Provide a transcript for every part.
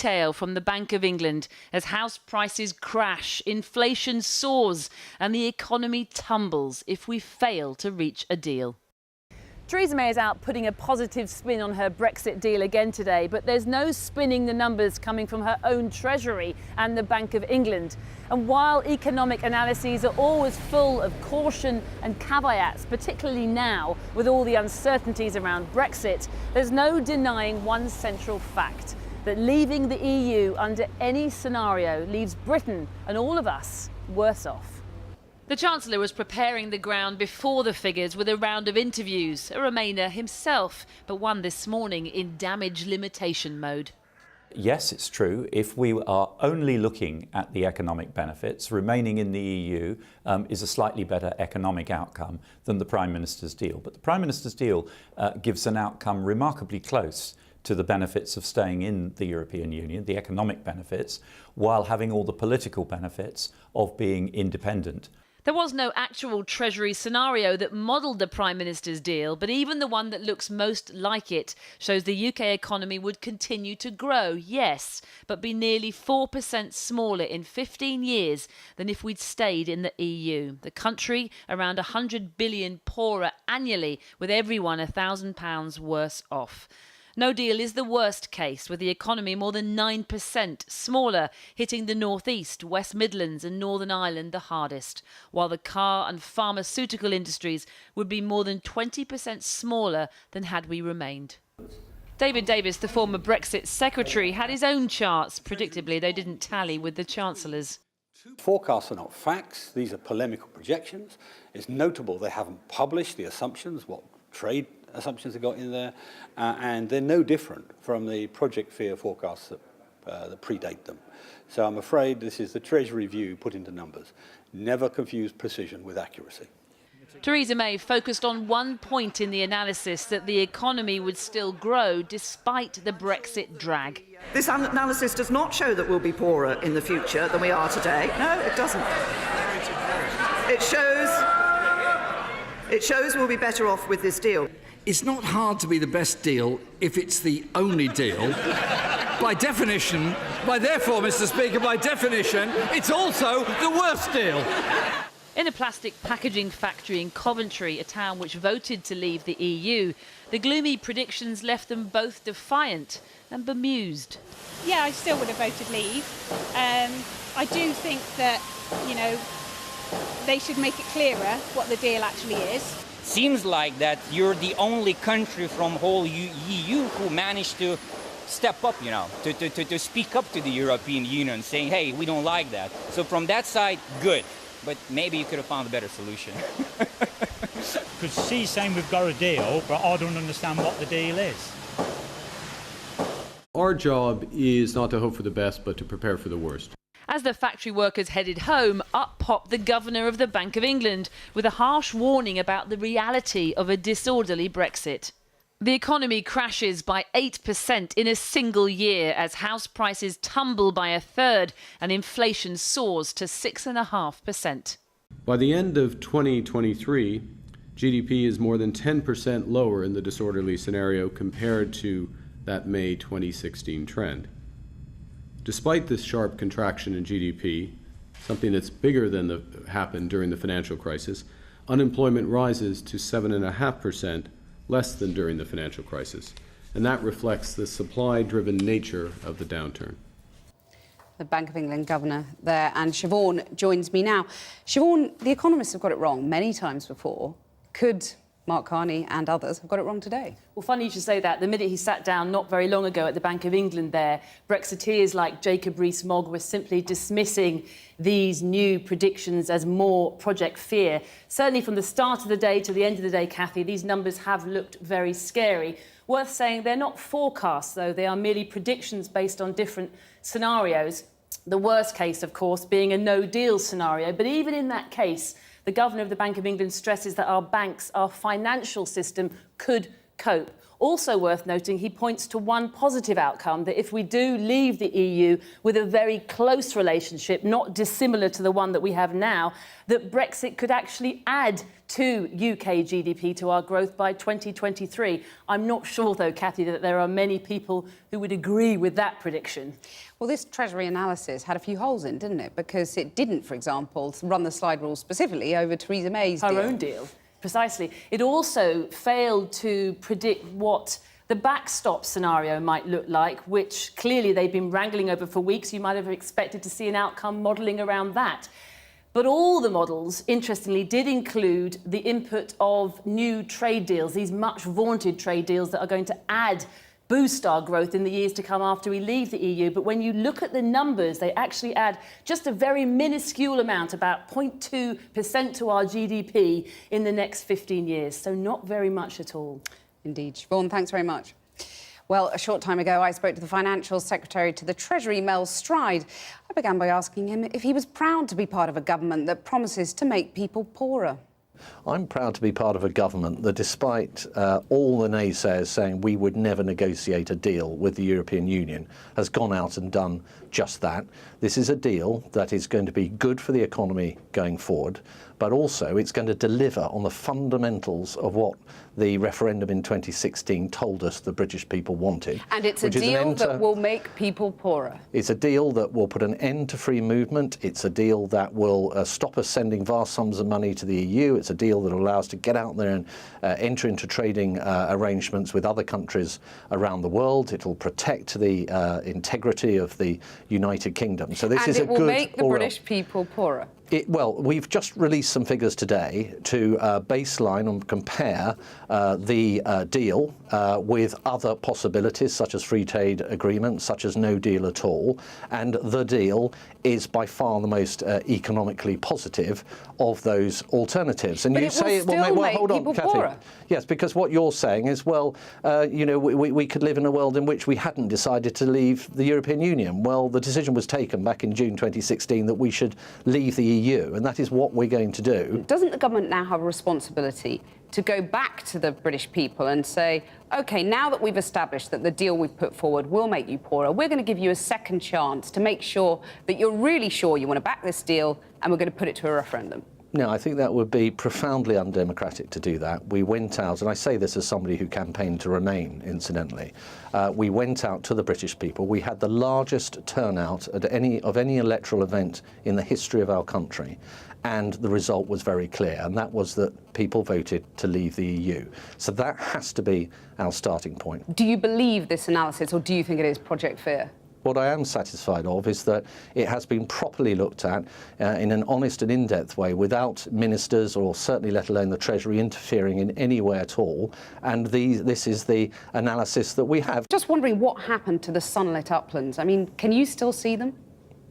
tale from the Bank of England as house prices crash, inflation soars and the economy tumbles if we fail to reach a deal. Theresa May is out putting a positive spin on her Brexit deal again today, but there's no spinning the numbers coming from her own Treasury and the Bank of England. And while economic analyses are always full of caution and caveats, particularly now with all the uncertainties around Brexit, there's no denying one central fact, that leaving the EU under any scenario leaves Britain and all of us worse off. The Chancellor was preparing the ground before the figures with a round of interviews, a Remainer himself, but one this morning in damage limitation mode. Yes, it's true. If we are only looking at the economic benefits, remaining in the EU is a slightly better economic outcome than the Prime Minister's deal. But the Prime Minister's deal gives an outcome remarkably close to the benefits of staying in the European Union, the economic benefits, while having all the political benefits of being independent. There was no actual Treasury scenario that modelled the Prime Minister's deal, but even the one that looks most like it shows the UK economy would continue to grow, yes, but be nearly 4% smaller in 15 years than if we'd stayed in the EU. The country around 100 billion poorer annually, with everyone £1,000 worse off. No deal is the worst case, with the economy more than 9% smaller, hitting the North East, West Midlands and Northern Ireland the hardest, while the car and pharmaceutical industries would be more than 20% smaller than had we remained. David Davis, the former Brexit secretary, had his own charts. Predictably, they didn't tally with the Chancellor's. Forecasts are not facts. These are polemical projections. It's notable they haven't published the assumptions, what trade assumptions have got in there, and they're no different from the Project Fear forecasts that predate them. So I'm afraid this is the Treasury view put into numbers. Never confuse precision with accuracy. Theresa May focused on one point in the analysis, that the economy would still grow despite the Brexit drag. This analysis does not show that we'll be poorer in the future than we are today. No, it doesn't. It shows we'll be better off with this deal. It's not hard to be the best deal if it's the only deal. By definition, therefore, Mr. Speaker, by definition, it's also the worst deal. In a plastic packaging factory in Coventry, a town which voted to leave the EU, the gloomy predictions left them both defiant and bemused. Yeah, I still would have voted leave. I do think that, they should make it clearer what the deal actually is. Seems like that you're the only country from whole EU who managed to step up, to speak up to the European Union, saying, hey, we don't like that. So from that side, good. But maybe you could have found a better solution. Because she's saying we've got a deal, but I don't understand what the deal is. Our job is not to hope for the best, but to prepare for the worst. As the factory workers headed home, up popped the Governor of the Bank of England with a harsh warning about the reality of a disorderly Brexit. The economy crashes by 8% in a single year as house prices tumble by a third and inflation soars to 6.5%. By the end of 2023, GDP is more than 10% lower in the disorderly scenario compared to that May 2016 trend. Despite this sharp contraction in GDP, something that's bigger than happened during the financial crisis, unemployment rises to 7.5%, less than during the financial crisis. And that reflects the supply-driven nature of the downturn. The Bank of England governor there, and Siobhan joins me now. Siobhan, the economists have got it wrong many times before. Could Mark Carney and others have got it wrong today? Well, funny you should say that. The minute he sat down not very long ago at the Bank of England there, Brexiteers like Jacob Rees-Mogg were simply dismissing these new predictions as more Project Fear. Certainly from the start of the day to the end of the day, Cathy, these numbers have looked very scary. Worth saying they're not forecasts, though. They are merely predictions based on different scenarios. The worst case, of course, being a no-deal scenario. But even in that case, the Governor of the Bank of England stresses that our banks, our financial system, could cope. Also worth noting, he points to one positive outcome, that if we do leave the EU with a very close relationship, not dissimilar to the one that we have now, that Brexit could actually add to UK GDP, to our growth by 2023. I'm not sure, though, Cathy, that there are many people who would agree with that prediction. Well, this Treasury analysis had a few holes in, didn't it? Because it didn't, for example, run the slide rule specifically over Theresa May's deal. Her own deal. Precisely. It also failed to predict what the backstop scenario might look like, which clearly they've been wrangling over for weeks. You might have expected to see an outcome modelling around that. But all the models, interestingly, did include the input of new trade deals, these much vaunted trade deals that are going to boost our growth in the years to come after we leave the EU. But when you look at the numbers, they actually add just a very minuscule amount, about 0.2% to our GDP in the next 15 years. So not very much at all. Indeed. Siobhan, thanks very much. Well, a short time ago, I spoke to the Financial Secretary to the Treasury, Mel Stride. I began by asking him if he was proud to be part of a government that promises to make people poorer. I'm proud to be part of a government that, despite all the naysayers saying we would never negotiate a deal with the European Union, has gone out and done just that. This is a deal that is going to be good for the economy going forward, but also it's going to deliver on the fundamentals of what the referendum in 2016 told us the British people wanted. And it's a deal that will make people poorer. It's a deal that will put an end to free movement. It's a deal that will stop us sending vast sums of money to the EU. It's a deal that will allow us to get out there and enter into trading arrangements with other countries around the world. It will protect the integrity of the United Kingdom. So this is a good... And it will make the British people poorer. Well, we've just released some figures today to baseline and compare the deal with other possibilities, such as free trade agreements, such as no deal at all. And the deal is by far the most economically positive of those alternatives. And but you it say will still make hold on, people Cathy. poorer. Yes, because what you're saying is, well, you know, we could live in a world in which we hadn't decided to leave the European Union. Well, the decision was taken back in June 2016 that we should leave the EU, and that is what we're going to do. Doesn't the government now have a responsibility to go back to the British people and say, OK, now that we've established that the deal we've put forward will make you poorer, we're going to give you a second chance to make sure that you're really sure you want to back this deal, and we're going to put it to a referendum? No, I think that would be profoundly undemocratic to do that. We went out, and I say this as somebody who campaigned to remain, incidentally. We went out to the British people. We had the largest turnout at any electoral event in the history of our country. And the result was very clear, and that was that people voted to leave the EU. So that has to be our starting point. Do you believe this analysis, or do you think it is Project Fear? What I am satisfied of is that it has been properly looked at in an honest and in-depth way, without ministers, or certainly let alone the Treasury, interfering in any way at all. And this is the analysis that we have. Just wondering what happened to the sunlit uplands. I mean, can you still see them?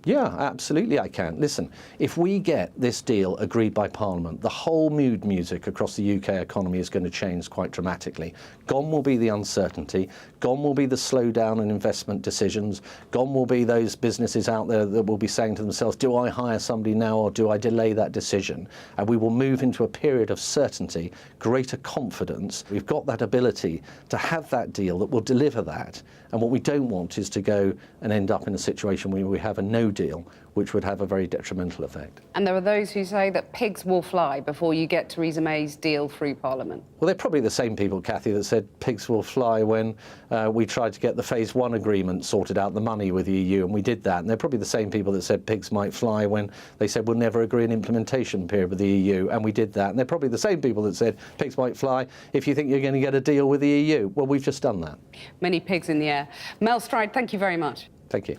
Yeah, absolutely I can. Listen, if we get this deal agreed by Parliament, the whole mood music across the UK economy is going to change quite dramatically. Gone will be the uncertainty, gone will be the slowdown in investment decisions, gone will be those businesses out there that will be saying to themselves, do I hire somebody now or do I delay that decision? And we will move into a period of certainty, greater confidence. We've got that ability to have that deal that will deliver that. And what we don't want is to go and end up in a situation where we have a no deal, which would have a very detrimental effect. And there are those who say that pigs will fly before you get Theresa May's deal through Parliament. Well, they're probably the same people, Cathy, that said pigs will fly when we tried to get the Phase 1 agreement sorted out, the money with the EU, and we did that. And they're probably the same people that said pigs might fly when they said we'll never agree an implementation period with the EU, and we did that. And they're probably the same people that said pigs might fly if you think you're going to get a deal with the EU. Well, we've just done that. Many pigs in the air. Mel Stride, thank you very much. Thank you.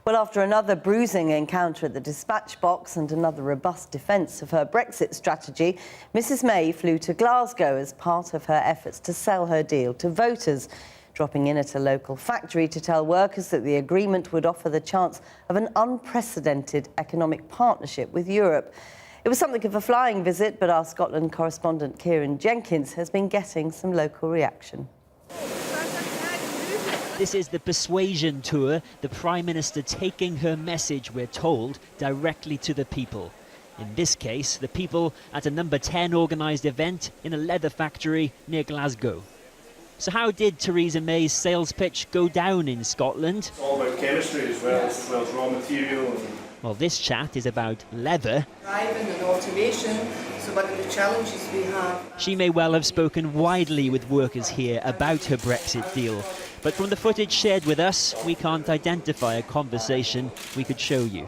Well, after another bruising encounter at the dispatch box and another robust defence of her Brexit strategy, Mrs May flew to Glasgow as part of her efforts to sell her deal to voters, dropping in at a local factory to tell workers that the agreement would offer the chance of an unprecedented economic partnership with Europe. It was something of a flying visit, but our Scotland correspondent Kieran Jenkins has been getting some local reaction. This is the persuasion tour, the Prime Minister taking her message, we're told, directly to the people. In this case, the people at a number 10 organised event in a leather factory near Glasgow. So how did Theresa May's sales pitch go down in Scotland? It's all about chemistry as well as raw material. Well, this chat is about leather. Driving and automation, so one of the challenges we have. She may well have spoken widely with workers here about her Brexit deal, but from the footage shared with us, we can't identify a conversation we could show you.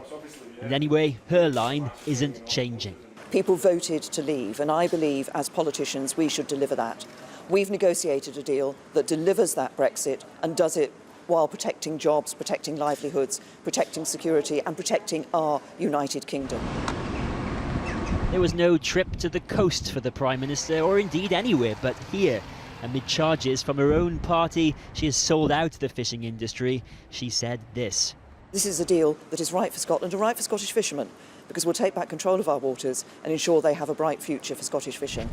And anyway, her line isn't changing. People voted to leave, and I believe as politicians we should deliver that. We've negotiated a deal that delivers that Brexit and does it while protecting jobs, protecting livelihoods, protecting security and protecting our United Kingdom. There was no trip to the coast for the Prime Minister, or indeed anywhere but here. Amid charges from her own party, she has sold out the fishing industry. She said this. This is a deal that is right for Scotland and right for Scottish fishermen, because we'll take back control of our waters and ensure they have a bright future for Scottish fishing.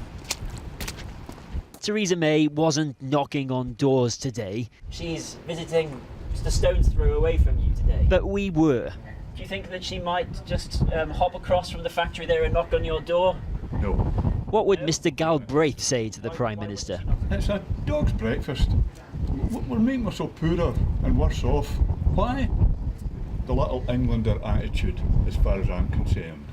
Theresa May wasn't knocking on doors today. She's visiting just a stone's throw away from you today. But we were. Do you think that she might just hop across from the factory there and knock on your door? No. What would Mr Galbraith say to the Prime Minister? It's a dog's breakfast. We're making ourselves poorer and worse off. Why? The little Englander attitude, as far as I'm concerned.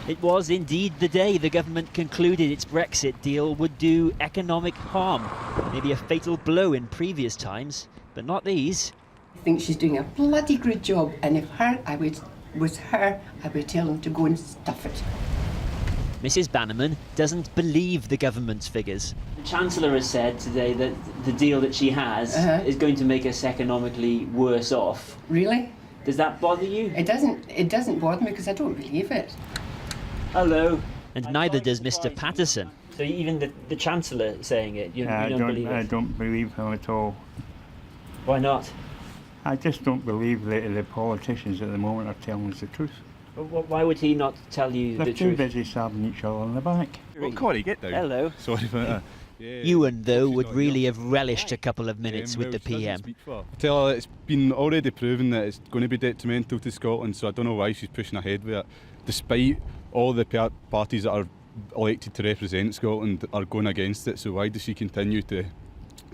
It was indeed the day the government concluded its Brexit deal would do economic harm. Maybe a fatal blow in previous times, but not these. I think she's doing a bloody good job, and if I would tell them to go and stuff it. Mrs Bannerman doesn't believe the government's figures. The Chancellor has said today that the deal that she has is going to make us economically worse off. Really? Does that bother you? It doesn't bother me because I don't believe it. Hello. And neither does Mr Patterson. So even the Chancellor saying it, you don't believe it? I don't believe him at all. Why not? I just don't believe that the politicians at the moment are telling us the truth. Why would he not tell you They're the too truth? busy stabbing each other on the back. Well, Corey, get down. Hello. Sorry about that. Ewan, though, would really have relished a couple of minutes with the PM. I tell her it's been already proven that it's going to be detrimental to Scotland, so I don't know why she's pushing ahead with it, despite all the parties that are elected to represent Scotland are going against it. So why does she continue to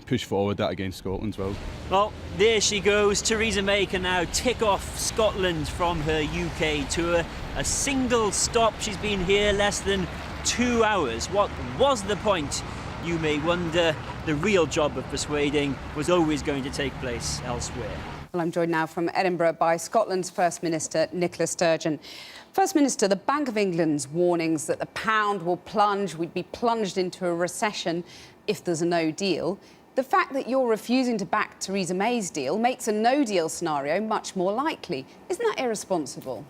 push forward that against Scotland as well? Well, there she goes. Theresa May can now tick off Scotland from her UK tour. A single stop. She's been here less than 2 hours. What was the point? You may wonder. The real job of persuading was always going to take place elsewhere. Well, I'm joined now from Edinburgh by Scotland's First Minister, Nicola Sturgeon. First Minister, the Bank of England's warnings that the pound will plunge, we'd be plunged into a recession if there's a no deal. The fact that you're refusing to back Theresa May's deal makes a no-deal scenario much more likely. Isn't that irresponsible?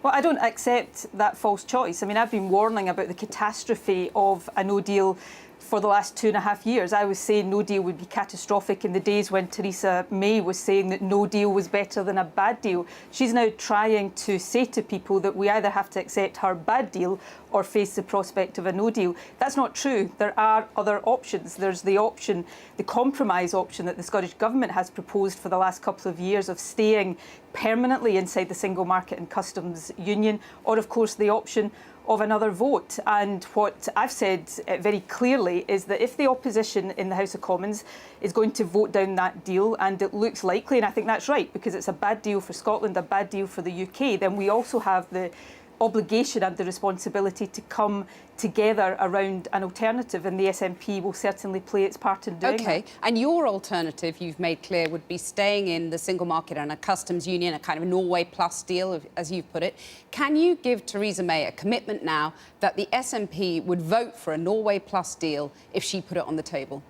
Well, I don't accept that false choice. I mean, I've been warning about the catastrophe of a no deal for the last 2.5 years. I was saying no deal would be catastrophic in the days when Theresa May was saying that no deal was better than a bad deal. She's now trying to say to people that we either have to accept her bad deal or face the prospect of a no deal. That's not true. There are other options. There's the option, the compromise option that the Scottish Government has proposed for the last couple of years of staying permanently inside the single market and customs union, or of course the option of another vote. And what I've said very clearly is that if the opposition in the House of Commons is going to vote down that deal, and it looks likely, and I think that's right, because it's a bad deal for Scotland, a bad deal for the UK, then we also have the obligation and the responsibility to come together around an alternative, and the SNP will certainly play its part in doing that. OK, and your alternative, you've made clear, would be staying in the single market and a customs union, a kind of Norway plus deal, as you've put it. Can you give Theresa May a commitment now that the SNP would vote for a Norway plus deal if she put it on the table?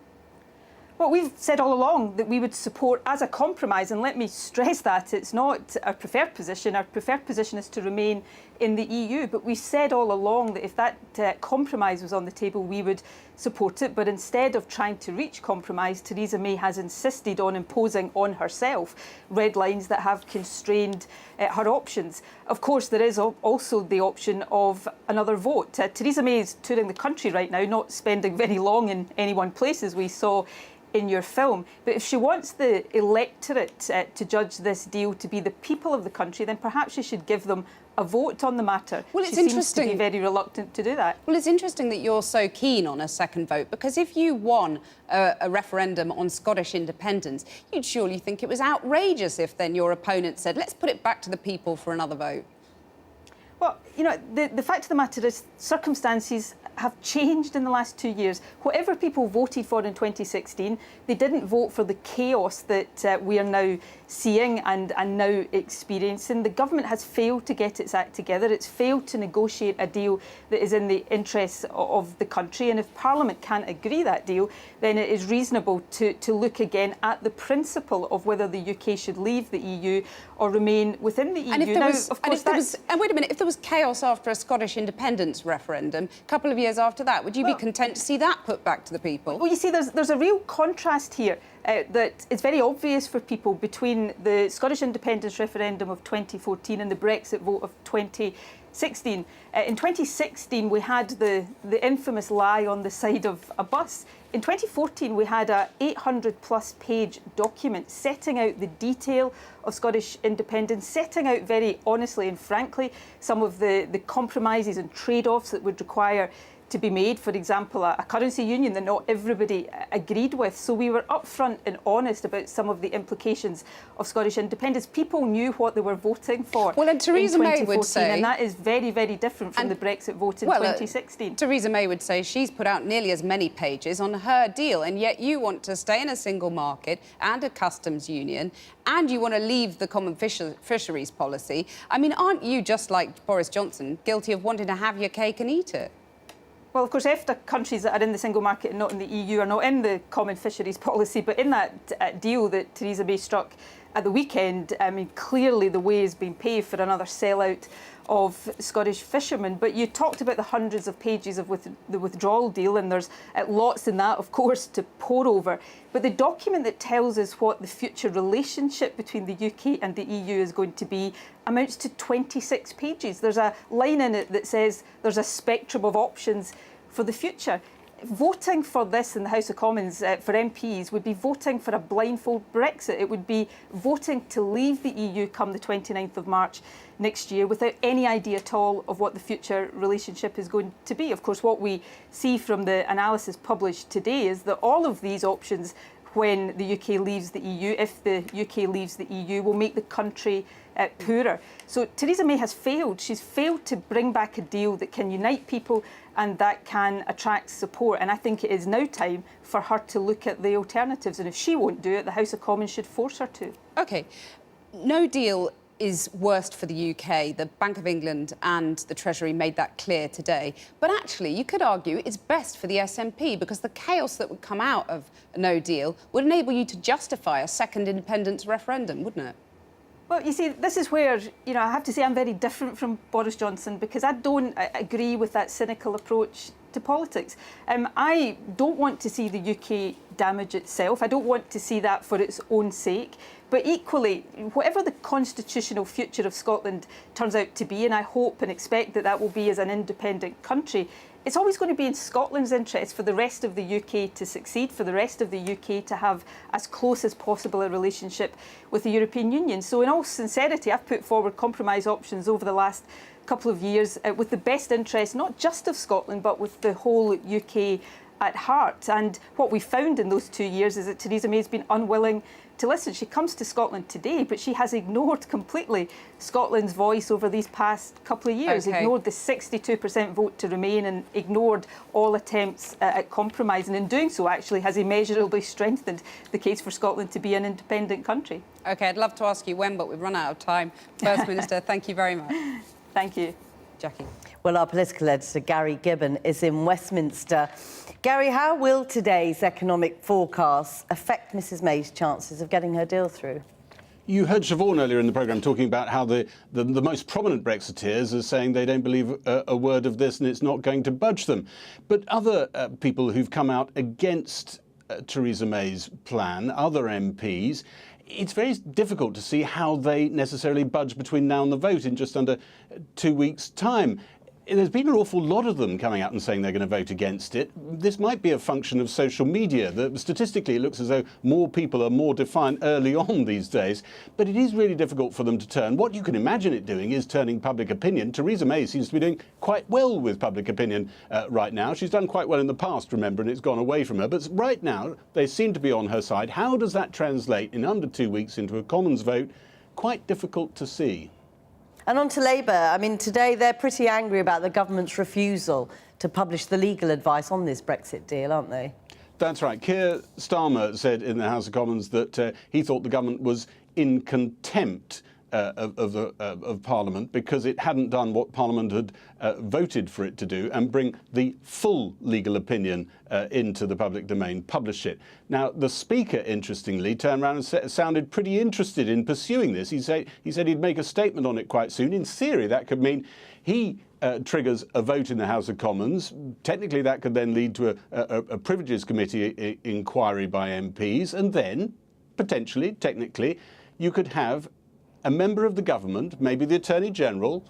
Well, we've said all along that we would support as a compromise, and let me stress that it's not our preferred position. Our preferred position is to remain in the EU, but we said all along that if that compromise was on the table, we would support it. But instead of trying to reach compromise, Theresa May has insisted on imposing on herself red lines that have constrained her options. Of course, there is also the option of another vote. Theresa May is touring the country right now, not spending very long in any one place, as we saw in your film. But if she wants the electorate to judge this deal to be the people of the country, then perhaps she should give them a vote on the matter. Well, it's she interesting. seems to be very reluctant to do that. Well, it's interesting that you're so keen on a second vote, because if you won a referendum on Scottish independence, you'd surely think it was outrageous if then your opponent said, let's put it back to the people for another vote. Well, you know, the fact of the matter is circumstances have changed in the last 2 years. Whatever people voted for in 2016, they didn't vote for the chaos that we are now seeing and now experiencing. The government has failed to get its act together. It's failed to negotiate a deal that is in the interests of the country. And if Parliament can't agree that deal, then it is reasonable to look again at the principle of whether the UK should leave the EU or remain within the EU. And if there now, was, of course, and wait a minute, if there was chaos after a Scottish independence referendum, a couple of years after that, would you be content to see that put back to the people? Well, you see, there's a real contrast here that it's very obvious for people between the Scottish independence referendum of 2014 and the Brexit vote of 2016. In 2016, we had the infamous lie on the side of a bus. In 2014, we had a 800-plus page document setting out the detail of Scottish independence, setting out very honestly and frankly some of the compromises and trade-offs that would require to be made, for example, a currency union that not everybody agreed with. So we were upfront and honest about some of the implications of Scottish independence. People knew what they were voting for. Well, and Theresa May would say, and that is very, very different from the Brexit vote in 2016. Theresa May would say she's put out nearly as many pages on her deal, and yet you want to stay in a single market and a customs union, and you want to leave the common fisheries policy. I mean, aren't you, just like Boris Johnson, guilty of wanting to have your cake and eat it? Well, of course, EFTA countries that are in the single market and not in the EU are not in the common fisheries policy, but in that deal that Theresa May struck at the weekend, I mean, clearly the way is being paved for another sellout of Scottish fishermen. But you talked about the hundreds of pages of the withdrawal deal, and there's lots in that, of course, to pore over. But the document that tells us what the future relationship between the UK and the EU is going to be amounts to 26 pages. There's a line in it that says there's a spectrum of options for the future. Voting for this in the House of Commons for MPs would be voting for a blindfold Brexit. It would be voting to leave the EU come the 29th of March next year without any idea at all of what the future relationship is going to be. Of course, what we see from the analysis published today is that all of these options, when the UK leaves the EU, if the UK leaves the EU, will make the country poorer. So Theresa May has failed. She's failed to bring back a deal that can unite people and that can attract support. And I think it is now time for her to look at the alternatives. And if she won't do it, the House of Commons should force her to. OK. No deal is worst for the UK. The Bank of England and the Treasury made that clear today. But actually, you could argue it's best for the SNP, because the chaos that would come out of a no deal would enable you to justify a second independence referendum, wouldn't it? Well, you see, this is where, you know, I have to say I'm very different from Boris Johnson, because I don't agree with that cynical approach to politics. I don't want to see the UK damage itself. I don't want to see that for its own sake. But equally, whatever the constitutional future of Scotland turns out to be, and I hope and expect that that will be as an independent country, it's always going to be in Scotland's interest for the rest of the UK to succeed, for the rest of the UK to have as close as possible a relationship with the European Union. So in all sincerity, I've put forward compromise options over the last couple of years with the best interest, not just of Scotland, but with the whole UK at heart. And what we found in those 2 years is that Theresa May has been unwilling to listen. She comes to Scotland today, but she has ignored completely Scotland's voice over these past couple of years, ignored the 62% vote to remain and ignored all attempts at compromise. And in doing so, actually, has immeasurably strengthened the case for Scotland to be an independent country. OK, I'd love to ask you when, but we've run out of time. First Minister, thank you very much. Thank you. Jackie. Well, our political editor, Gary Gibbon, is in Westminster. Gary, how will today's economic forecasts affect Mrs May's chances of getting her deal through? You heard Siobhan earlier in the programme talking about how the most prominent Brexiteers are saying they don't believe a word of this and it's not going to budge them. But other people who've come out against Theresa May's plan, other MPs, it's very difficult to see how they necessarily budge between now and the vote in just under 2 weeks' time. there's been an awful lot of them coming out and saying they're going to vote against it. This might be a function of social media. Statistically, it looks as though more people are more defiant early on these days, but it is really difficult for them to turn. What you can imagine it doing is turning public opinion. Theresa May seems to be doing quite well with public opinion right now. She's done quite well in the past, remember, and it's gone away from her. But right now, they seem to be on her side. How does that translate in under 2 weeks into a Commons vote? Quite difficult to see. And on to Labour. I mean, today they're pretty angry about the government's refusal to publish the legal advice on this Brexit deal, aren't they? That's right. Keir Starmer said in the House of Commons that he thought the government was in contempt of Parliament because it hadn't done what Parliament had voted for it to do and bring the full legal opinion into the public domain, publish it. Now, the Speaker, interestingly, turned around and sounded pretty interested in pursuing this. He said he'd make a statement on it quite soon. In theory, that could mean he triggers a vote in the House of Commons. Technically, that could then lead to a Privileges Committee inquiry by MPs, and then, potentially, technically, you could have a member of the government, maybe the Attorney General,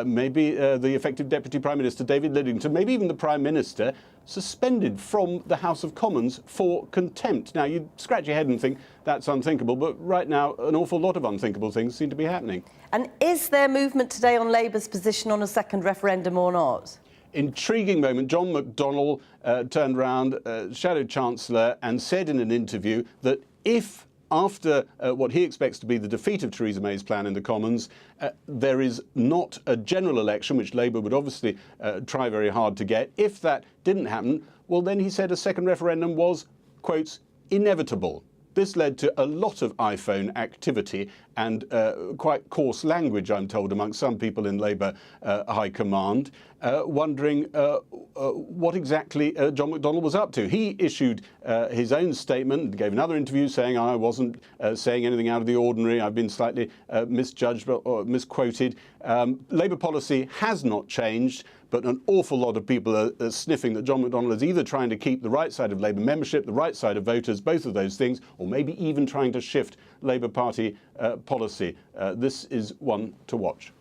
maybe the effective Deputy Prime Minister, David Lidington, maybe even the Prime Minister, suspended from the House of Commons for contempt. Now, you'd scratch your head and think that's unthinkable, but right now an awful lot of unthinkable things seem to be happening. And is there movement today on Labour's position on a second referendum or not? Intriguing moment. John McDonnell turned around, Shadow Chancellor, and said in an interview that if after what he expects to be the defeat of Theresa May's plan in the Commons, there is not a general election, which Labour would obviously try very hard to get. If that didn't happen, well, then he said a second referendum was, quotes, inevitable. This led to a lot of iPhone activity and quite coarse language, I'm told, amongst some people in Labour High Command, wondering what exactly John McDonnell was up to. He issued his own statement, gave another interview saying, I wasn't saying anything out of the ordinary, I've been slightly misjudged or misquoted. Labour policy has not changed, but an awful lot of people are sniffing that John McDonnell is either trying to keep the right side of Labour membership, the right side of voters, both of those things, or maybe even trying to shift Labour Party policy. This is one to watch.